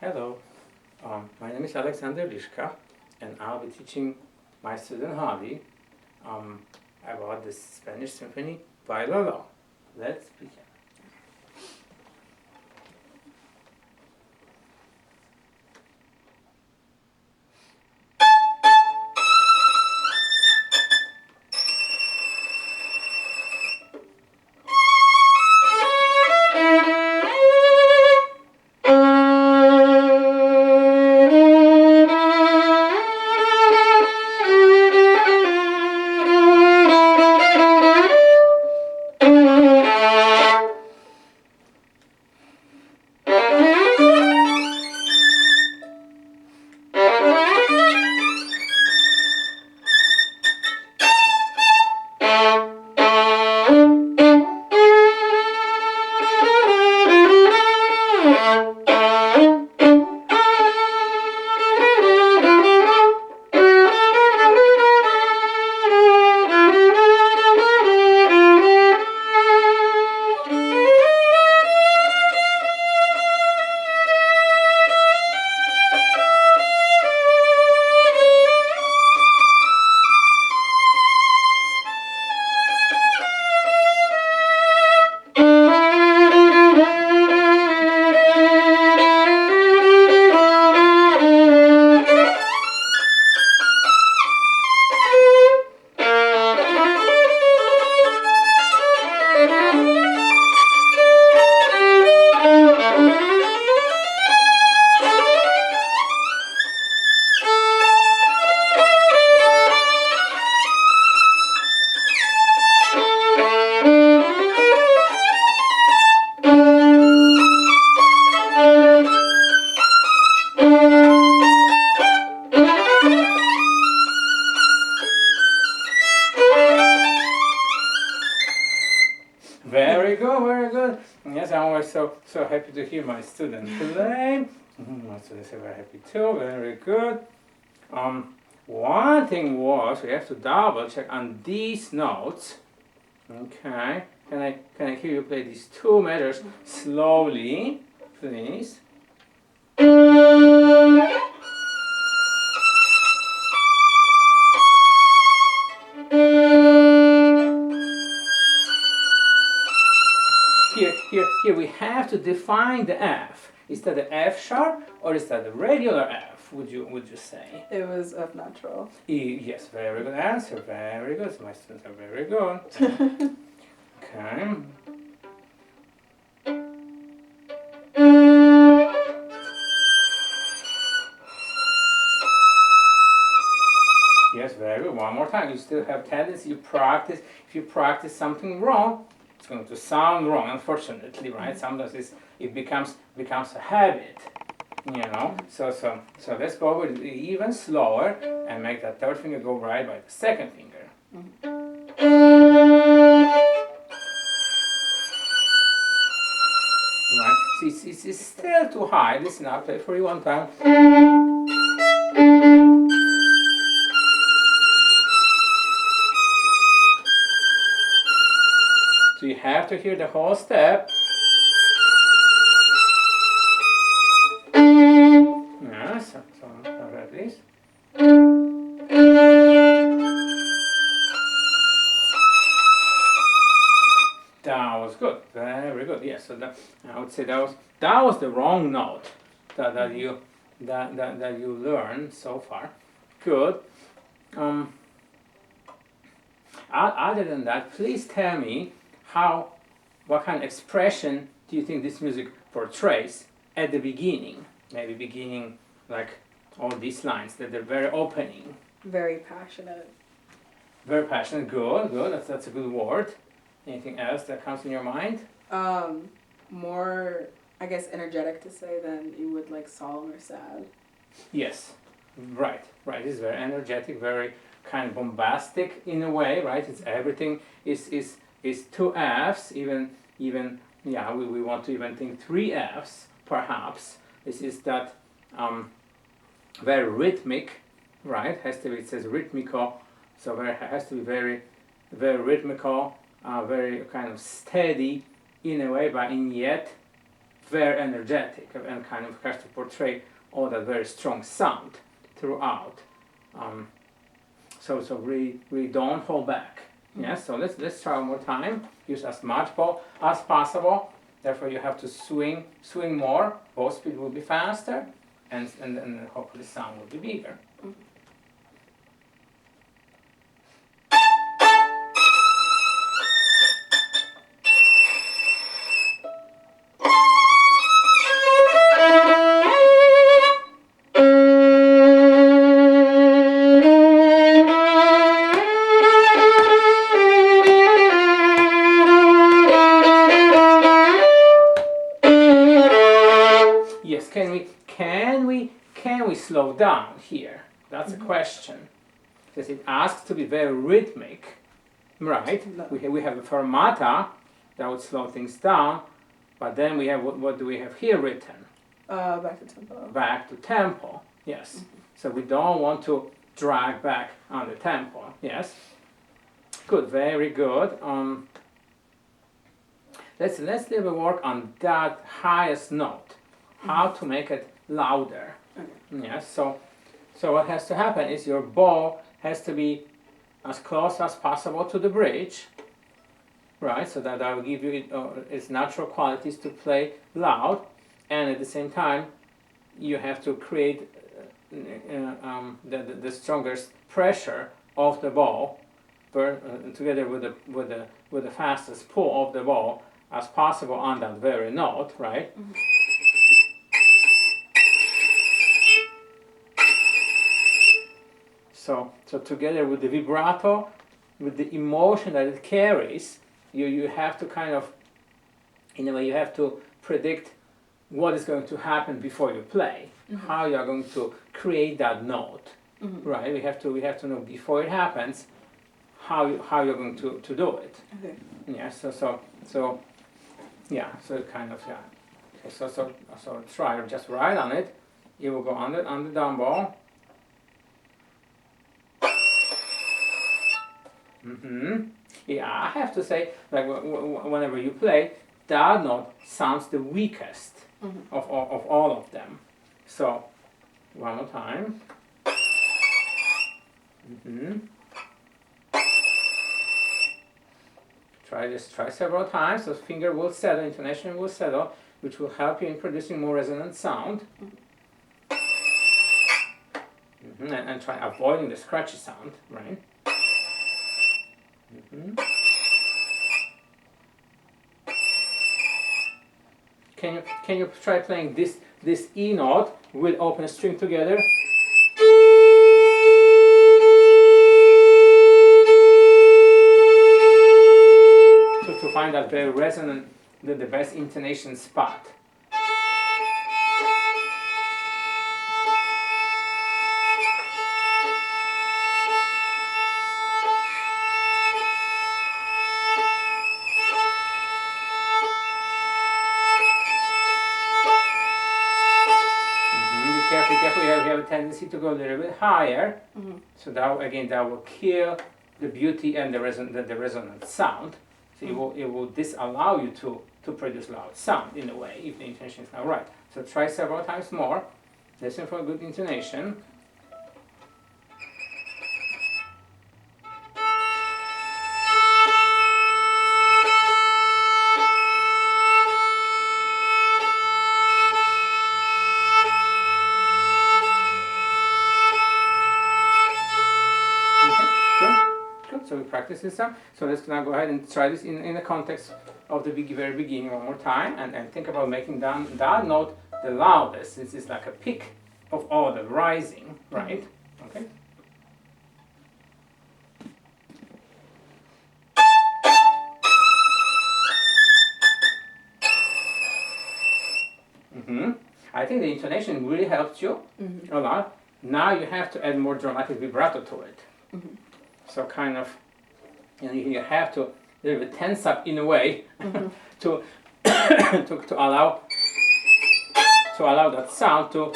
Hello, my name is Alexander Liszka, and I'll be teaching my student Javi about the Spanish Symphony by Lolo. Let's begin. Very good, very good. Yes, I'm always so happy to hear my students play. My students are very happy too. Very good. One thing was we have to double check on these notes. Okay. Can I hear you play these two measures slowly, please? Here we have to define the F. Is that the F sharp or is that the regular F? Would you say? It was F natural. Yes, very good answer. Very good. My students are very good. Okay. Yes, very good. One more time. You still have tendency to practice. If you practice something wrong, it's going to sound wrong, unfortunately, right? Sometimes it becomes a habit, you know. So let's go with it even slower and make that third finger go right by the second finger. Right? See, it's still too high. Listen, I'll play for you one time. So you have to hear the whole step. Yes, so at least. That was good, very good. Yes, so I would say that was the wrong note that you learned so far. Good. Other than that, please tell me what kind of expression do you think this music portrays at the beginning? Maybe beginning like all these lines that they're very opening. Very passionate. Very passionate. Good. That's a good word. Anything else that comes in your mind? More, I guess, energetic to say than you would like solemn or sad. Yes. Right. It's very energetic, very kind of bombastic in a way, right? It's everything is two Fs, even yeah, we want to even think three Fs perhaps. This is that very rhythmic, right? It says rhythmical, so has to be very rhythmical, very kind of steady in a way, but in yet very energetic and kind of has to portray all that very strong sound throughout. So really don't hold back. Yes, so let's try one more time. Use as much bow as possible. Therefore, you have to swing more. Bow speed will be faster, and hopefully sound will be bigger. Yes, can we slow down here? That's a question. Because it asks to be very rhythmic, right? We have a fermata that would slow things down, but then we have what do we have here written? Back to tempo. Back to tempo. Yes. So we don't want to drag back on the tempo. Yes. Good. Very good. Let's little work on that highest note. How to make it louder. Okay. Yes. So what has to happen is your bow has to be as close as possible to the bridge, right? So that will give you its natural qualities to play loud, and at the same time, you have to create the strongest pressure of the bow, together with the fastest pull of the bow as possible on that very note, right? So together with the vibrato, with the emotion that it carries, you have to kind of, in a way, you have to predict what is going to happen before you play, how you are going to create that note, right? We have to know before it happens how you're going to do it. Okay. Yeah. So yeah. So kind of yeah. Okay. So try just right on it. You will go on the down bow. Yeah, I have to say, like whenever you play, that note sounds the weakest of all of them. So, one more time. Try several times. So finger will settle, intonation will settle, which will help you in producing more resonant sound. And try avoiding the scratchy sound, right? Can you try playing this E note with open string together? To find that very resonant, the best intonation spot. We have a tendency to go a little bit higher, so that will kill the beauty and the resonant sound. So it will disallow you to produce loud sound in a way if the intonation is not right. So try several times more. Listen for a good intonation. So we practice this some. So let's now go ahead and try this in the context of the very beginning one more time, and think about making that note the loudest, since it's like a peak of all the rising, right? Okay. I think the intonation really helps you a lot. Now you have to add more dramatic vibrato to it. So kind of, you have to a little bit tense up in a way to to allow that sound to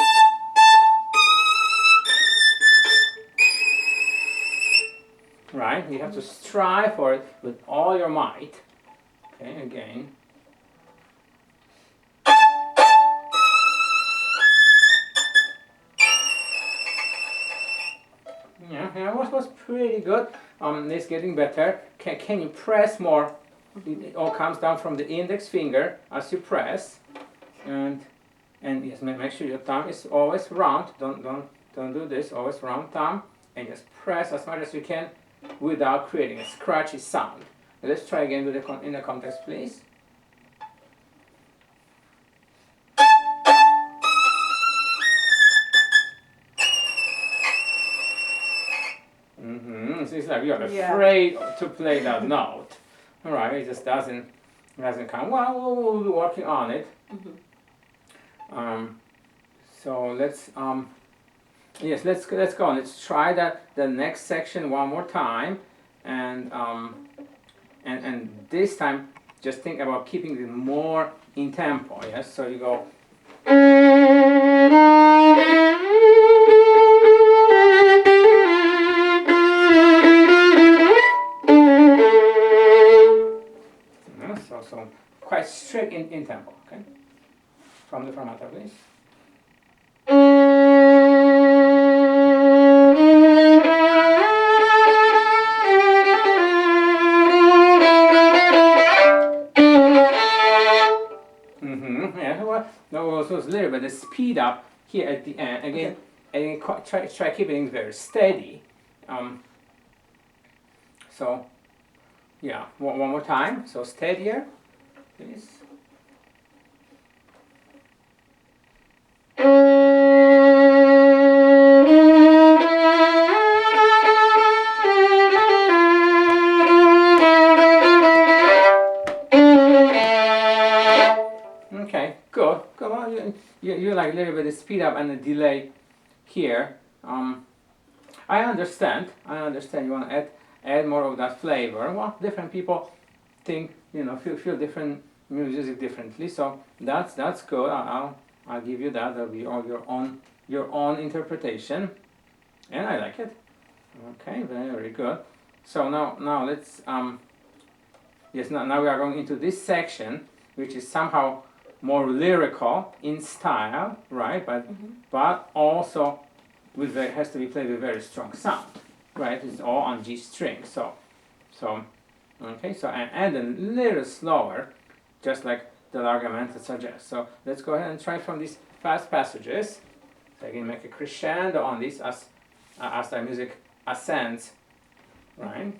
right. You have to strive for it with all your might. Okay, again. Yeah, was pretty good. It's getting better. Can you press more? It all comes down from the index finger as you press, and yes, make sure your thumb is always round. Don't do this. Always round thumb, and just press as much as you can without creating a scratchy sound. Let's try again with in the context, please. It's like you're afraid to play that note. All right, it just doesn't come. Well, we'll be working on it. So let's yes, let's go on. Let's try the next section one more time, and this time just think about keeping it more in tempo. Yes, so you go. So quite strict in tempo, okay? From the fermata, please. Yeah, well, no, so it's a little bit the speed up here at the end. Again, and try keeping it very steady. So, yeah, one more time. So steadier, please. Okay, good. Come on, you like a little bit of speed up and a delay here. I understand. You want to add more of that flavor. Well, different people think, feel different music differently. So that's good. I'll give you that. That'll be all your own interpretation, and I like it. Okay, very good. So now let's yes, now we are going into this section, which is somehow more lyrical in style, right? But also has to be played with very strong sound, right? It's all on G string. So okay. So and a little slower, just like the Largamente suggests. So let's go ahead and try from these fast passages. So again, make a crescendo on this as the music ascends, right?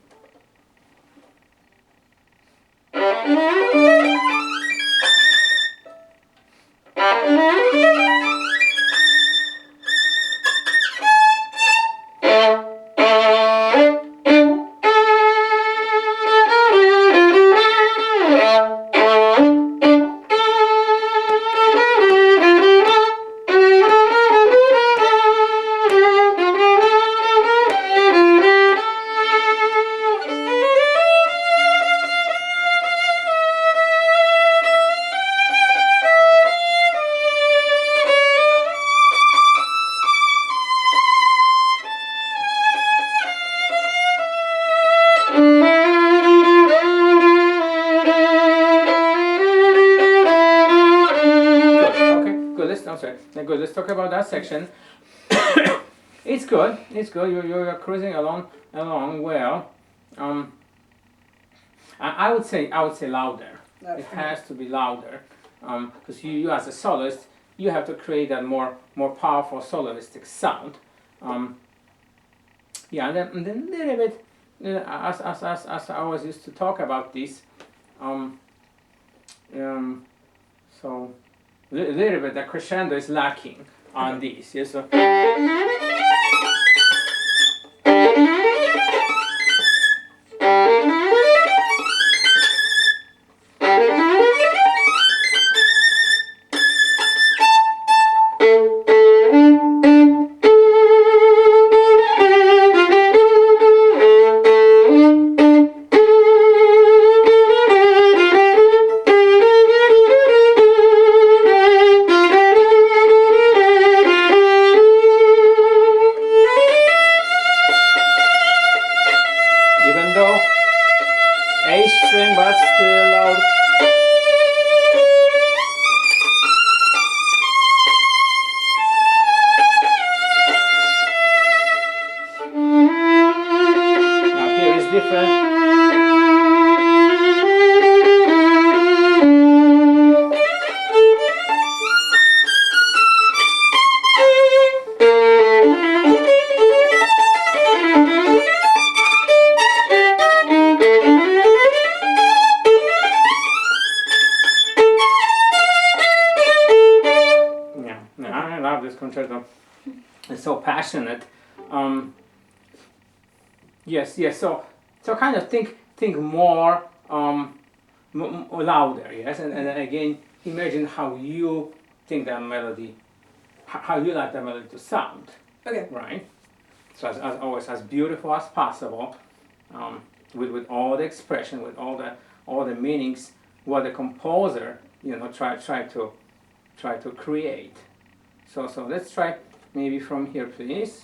Good. Let's talk about that section. It's good. You're cruising along well. I would say louder. It has to be louder, because you as a soloist, you have to create that more powerful soloistic sound. Yeah, and then a little bit, as I always used to talk about this. So. A little bit, the crescendo is lacking on these. Yes, so. I love this concerto. It's so passionate. Yes, yes. So kind of think more louder. Yes, and then again, imagine how you think that melody, how you like that melody to sound. Okay. Right. So as always, as beautiful as possible, with all the expression, with all the meanings, what the composer, try to create. So let's try maybe from here, please.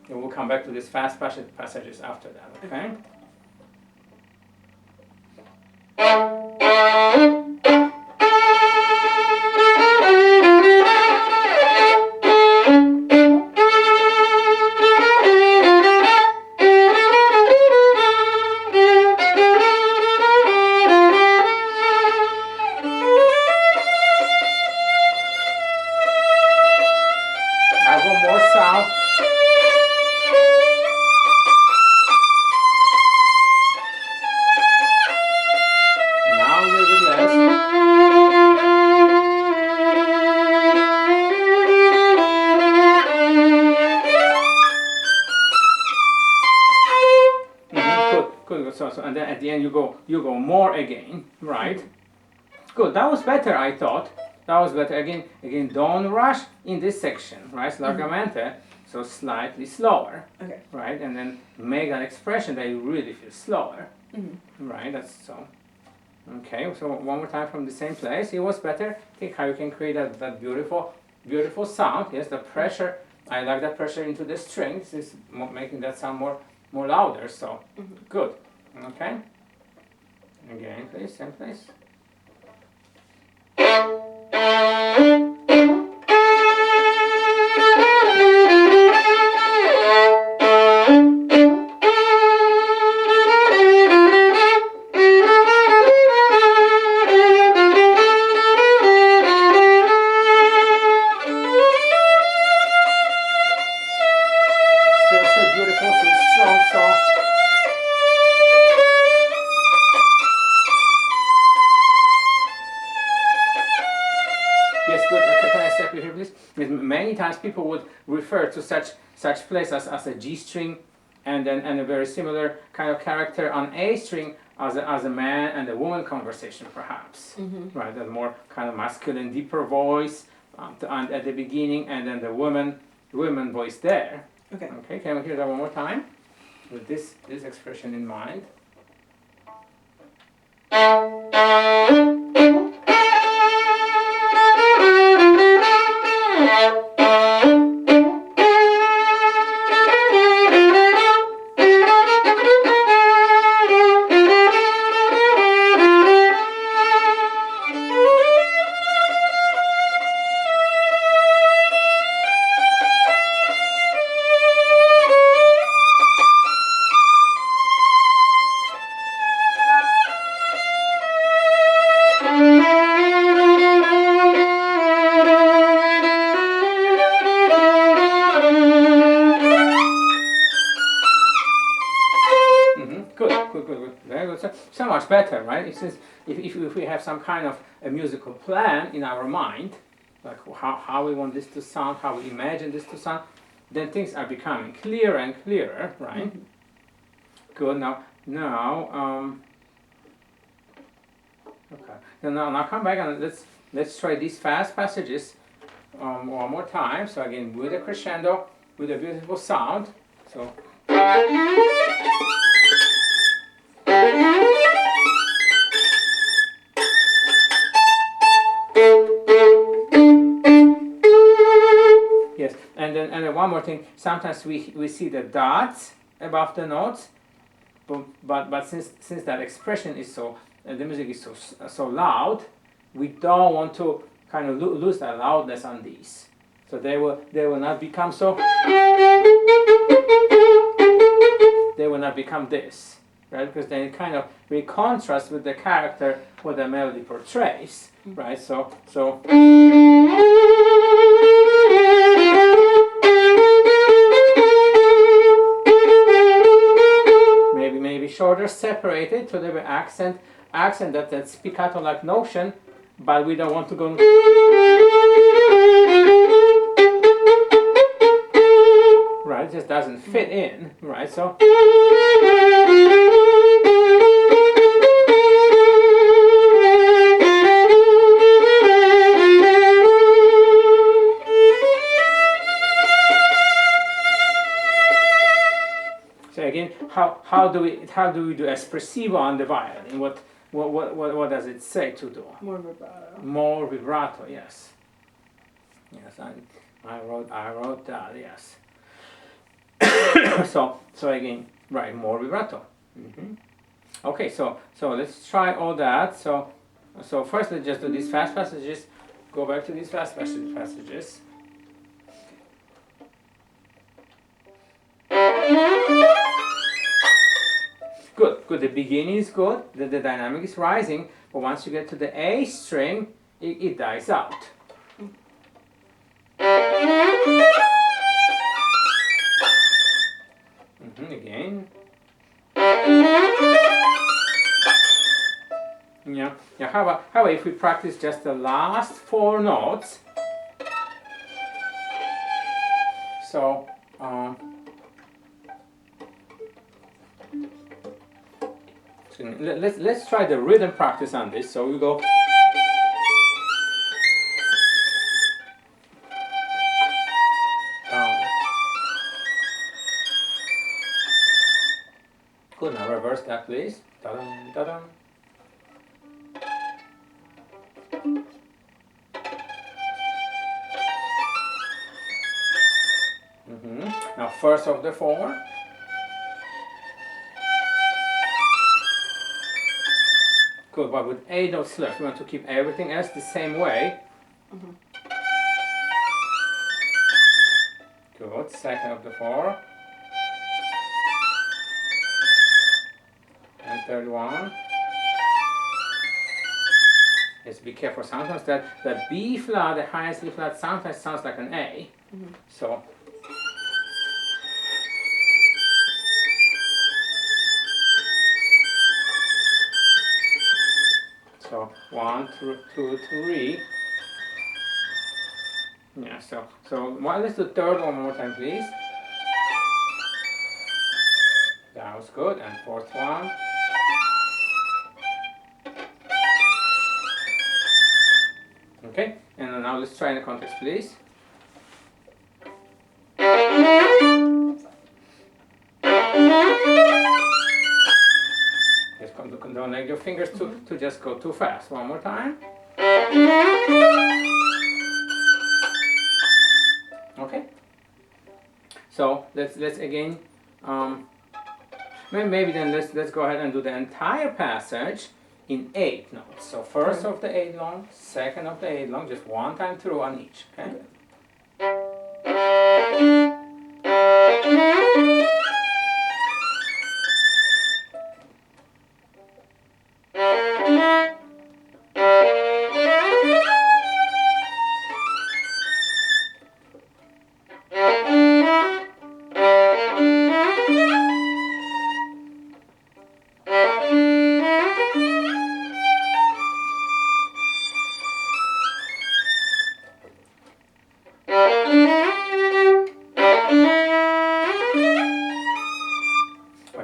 And we'll come back to these fast passages after that, okay? I'll go more south. Now a little bit less. Good. So and then at the end you go more again, right? Good. That was better, I thought. That was better. Again, don't rush in this section, right? Largamente, so slightly slower, Okay. right? And then make that expression that you really feel slower, Mm-hmm. right? That's so. Okay. So one more time from the same place. It was better. Think how you can create that beautiful sound. Yes, the pressure. I like that pressure into the strings. Is making that sound more louder. So good. Okay. Again, please, same place. Still beautiful, still strong song. Yes, good. Can I step you here, please? Because many times people would refer to such place as a G string, and a very similar kind of character on A string as a man and a woman conversation, perhaps. Right, that more kind of masculine, deeper voice at the beginning, and then the woman voice there. Okay. Okay, can we hear that one more time? With this expression in mind. Good. Very good. So much better, right? Since if we have some kind of a musical plan in our mind, like how we want this to sound, how we imagine this to sound, then things are becoming clearer and clearer, right? Good. Now, okay. Now come back and let's try these fast passages one more time. So again, with a crescendo, with a beautiful sound. So. Yes, and then one more thing. Sometimes we see the dots above the notes, but since that expression is so, the music is so loud, we don't want to kind of lose that loudness on these. So they will not become so. They will not become this, right? Because they kind of we contrast with the character what the melody portrays, right? So. Maybe shorter, separated to the accent that spiccato-like notion but we don't want to go. Right, it just doesn't fit in, right? So. So again, how do we do espressivo on the violin? What does it say to do? More vibrato. More vibrato, yes. Yes, I wrote that, yes. so again, right, more vibrato. Okay, so let's try all that. So first let's just do these fast passages. Go back to these fast passages. Good. The beginning is good. The dynamic is rising, but once you get to the A string, it dies out. Again. Yeah. How about if we practice just the last 4 notes? So. Let's try the rhythm practice on this. So we go. Good. Now reverse that, please. Da-dum, da-dum. Now first of the 4. Good, but with 8 notes left, we want to keep everything else the same way. Good, second of the 4. And third one. Yes, be careful. Sometimes that B flat, the highest B flat, sometimes sounds like an A. So. So 1, 2, 3. Yeah. So let's do third one more time, please. That was good. And fourth one. Okay. And now let's try in the context, please. Don't let your fingers to just go too fast. One more time. Okay. So let's again. Maybe then let's go ahead and do the entire passage in 8 notes. So first of the 8 long, second of the 8 long, just one time through on each. Okay.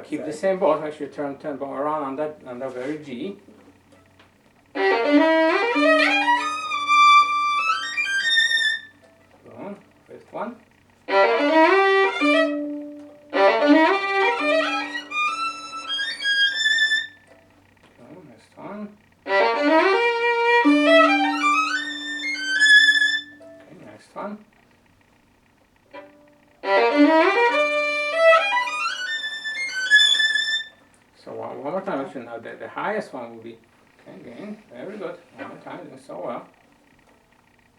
Keep the same bow. Make sure you turn bow around on that very G. Boom. Fifth one. Boom. Next one. Okay. Next one. So one more time, actually, now the highest one will be, okay, again, very good, one more time, doing so well.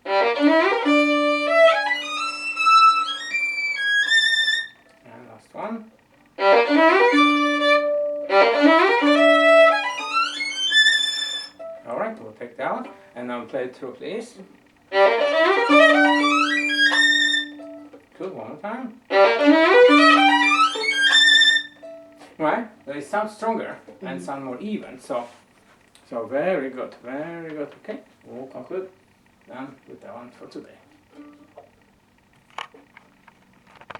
And last one. Alright, we'll take that one, and now play it through, please. Good, one more time. Right, they sound stronger and sound more even. So So very good, very good. Okay, we'll conclude then with that one for today.